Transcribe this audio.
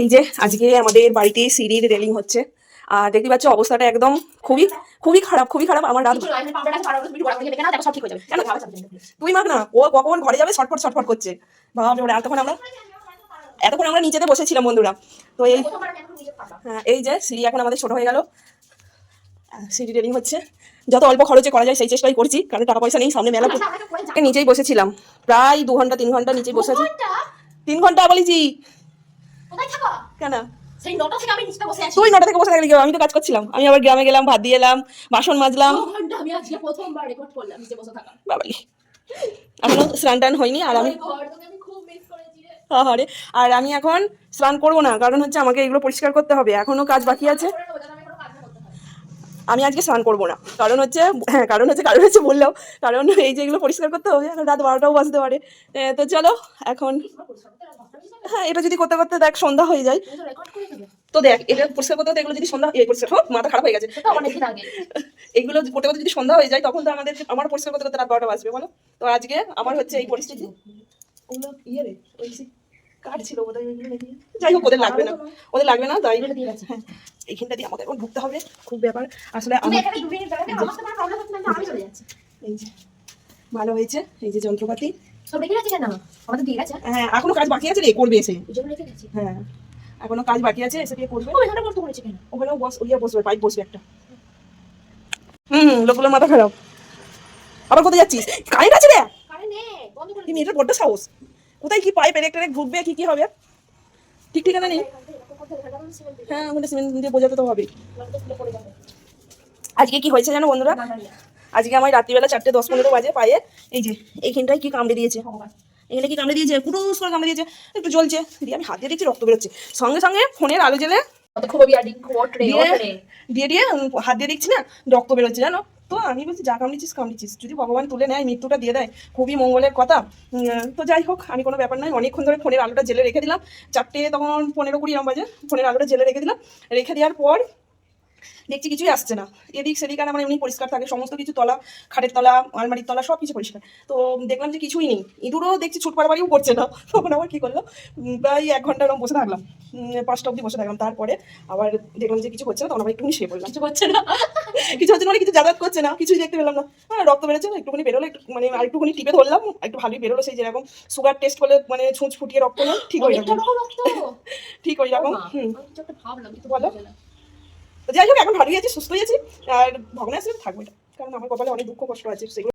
এই যে আজকে আমাদের বাড়িতে সিঁড়ির রেলিং হচ্ছে। আর দেখতে পাচ্ছ অবস্থাটা একদম খুবই খুবই খারাপ, খুবই খারাপ। আমার রাত তুই মাখ না, ও কখন ঘরে যাবে ছটফট ছটফট করছে। বাবা এতক্ষণ আমরা নিচেতে বসেছিলাম বন্ধুরা। তো এই যে সিঁড়ি এখন আমাদের ছোট হয়ে গেল, সিঁড়ি রেলিং হচ্ছে। যত অল্প খরচে করা যায় সেই চেষ্টাই করছি, কারণ টাকা পয়সা নেই। সামনে মেলা, নিচেই বসেছিলাম প্রায় 2 ঘন্টা 3 ঘন্টা নিচেই বসে আছি। 3 ঘন্টা বলেছি কেন? তুই 9টা থেকে বসে থাকলি, আমি তো কাজ করছিলাম। আমি আবার গ্রামে গেলাম, ভাত দিয়ে এলাম, বাসন মাজলাম। বাবালি, এখনো স্নান টান হয়নি। আর আমি আর আমি এখন স্নান করবো না, কারণ হচ্ছে আমাকে এগুলো পরিষ্কার করতে হবে, এখনো কাজ বাকি আছে। আমি আজকে স্নান করবো না, কারণ হচ্ছে বললাম, কারণ এই যে এগুলো পরিষ্কার করতে হবে, এখন রাত 12টাও বাজতে পারে। তো চলো এখন, হ্যাঁ এটা যদি করতে করতে দেখ সন্ধ্যা হয়ে যায়, তো দেখ এটা পরিষ্কার করতে করতে এগুলো যদি সন্ধ্যা পরিষ্কার হোক, মাথা খারাপ হয়ে গেছে, এগুলো করতে করতে যদি সন্ধ্যা হয়ে যায়, তখন তো আমার পরিষ্কার করতে করতে রাত 12টা বাজবে বলো। তো আজকে আমার হচ্ছে এই পরিস্থিতি। ওগুলো রে ওই কাঠ ছিল বোধহয়, যাই হোক ওদের লাগবে না তাই। হ্যাঁ এইখানটা দিয়ে আমাদের এখন ঢুকতে হবে, খুব ব্যাপার আসলে। এই যে ভালো হয়েছে, এই যে যন্ত্রপাতি হ্যাঁ এখনো কাজ বাকি আছে রে, করবে এসে। হ্যাঁ এখনো কাজ বাকি আছে, এসে দিয়ে করবে। ওখানেও বসবে, পাইপ বসবে একটা। লোকগুলোর মাথা খারাপ। আবার কোথায় যাচ্ছিস? কারেন্ট আছে রে, মেয়েটার বড্ড সাহস। কোথায় কি পাইপ ইলেকট্রিক ঢুকবে, কি হবে ঠিক ঠিকানা নেই। হ্যাঁ আমাদের সিমেন্ট দিয়ে বোঝাতে তো হবে। আজকে কি হয়েছে জানো বন্ধুরা, আজকে আমার রাত্রিবেলা 4:10-15 বাজে পায়ে এই যে এইখানটায় কি কামড়ে দিয়েছে, এখানে কি কামড়ে দিয়েছে, পুরুষ করে কামড়ে দিয়েছে, একটু জ্বলছে। দিয়ে আমি হাত দিয়ে দেখছি রক্ত বেরোচ্ছে, সঙ্গে সঙ্গে ফোনের আলো জ্বেলে দিয়ে হাত দিয়ে দেখছি না রক্ত বেরোচ্ছে জানো। তো আমি বলছি যা কামড়িছিস, যদি ভগবান তুলে নেয়, মৃত্যুটা দিয়ে দেয়, খুবই মঙ্গলের কথা। তো যাই হোক, আমি কোনো ব্যাপার নয়, অনেকক্ষণ ধরে ফোনের আলোটা জ্বেলে রেখে দিলাম। 4টে তখন 15-20 বাজে, ফোনের আলোটা জ্বেলে রেখে দিলাম। রেখে দেওয়ার পর দেখছি কিছুই আসছে না, এদিক সেদিক। আর আমার এমনি পরিষ্কার থাকে সমস্ত কিছু, তলা, খাটের তলা, আলমারির তলা সব কিছু পরিষ্কার। তো দেখলাম যে কিছুই নেই, ইঁদুরও দেখছি ছুট পাড়াবাড়িও করছে না। তখন আবার কি করলো, প্রায় 1 ঘন্টা এরকম বসে থাকলাম, 5টা অব্দি বসে থাকলাম। তারপরে আবার দেখলাম যে কিছু হচ্ছে না, তখন আবার একটুখানি শুয়ে পড়লাম। কিছু হচ্ছে না মানে কিছু যাতায়াত করছে না, কিছুই দেখতে পেলাম না। রক্ত বেরোচ্ছে, একটুখানি বেরোলো, মানে আর একটুখানি টিপে ধরলাম, একটু ভালোই বেরোলো। সেই যেরকম সুগার টেস্ট করলে মানে ছুঁচ ফুটিয়ে রক্ত নেই, ঠিক ওই রকম ঠিক ওই রকম। বলো, যাই হোক এখন ভালোই আছি, সুস্থই আছি। আর ভগবানের আশীর্বাদে থাকবো এটা, কারণ আমার কপালে অনেক দুঃখ কষ্ট আছে, সেগুলো